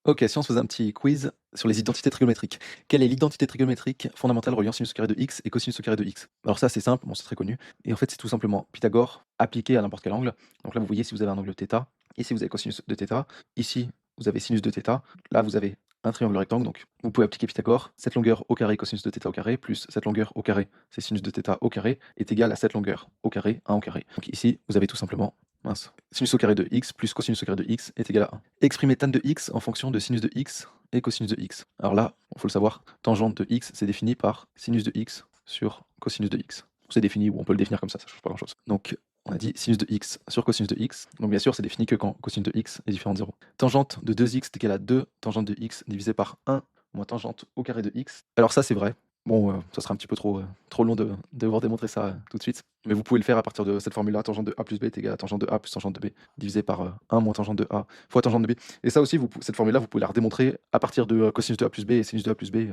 OK, si on se faisait un petit quiz sur les identités trigonométriques. Quelle est l'identité trigonométrique fondamentale reliant sinus au carré de x et cosinus au carré de x? Alors ça, c'est simple, bon, c'est très connu et en fait, c'est tout simplement Pythagore appliqué à n'importe quel angle. Donc là, vous voyez si vous avez un angle θ, ici vous avez cosinus de θ, ici vous avez sinus de θ, là vous avez un triangle rectangle, donc vous pouvez appliquer Pythagore. Cette longueur au carré cosinus de θ au carré plus cette longueur au carré, c'est sinus de θ au carré est égal à cette longueur au carré, 1 au carré. Donc ici, vous avez tout simplement mince. Sinus au carré de x plus cosinus au carré de x est égal à 1. Exprimer tan de x en fonction de sinus de x et cosinus de x. Alors là, il faut le savoir, tangente de x, c'est défini par sinus de x sur cosinus de x. C'est défini, ou on peut le définir comme ça change pas grand-chose. Donc, on a dit sinus de x sur cosinus de x. Donc bien sûr, c'est défini que quand cosinus de x est différent de 0. Tangente de 2x est égal à 2 tangente de x divisé par 1 moins tangente au carré de x. Alors ça, c'est vrai. Bon, ça sera un petit peu trop long de devoir démontrer ça, tout de suite. Mais vous pouvez le faire à partir de cette formule-là, tangente de a plus b est égal à tangente de a plus tangente de b, divisé par, 1 moins tangente de a fois tangente de b. Et ça aussi, cette formule-là, vous pouvez la redémontrer à partir de, cosinus de a plus b et sinus de a plus b,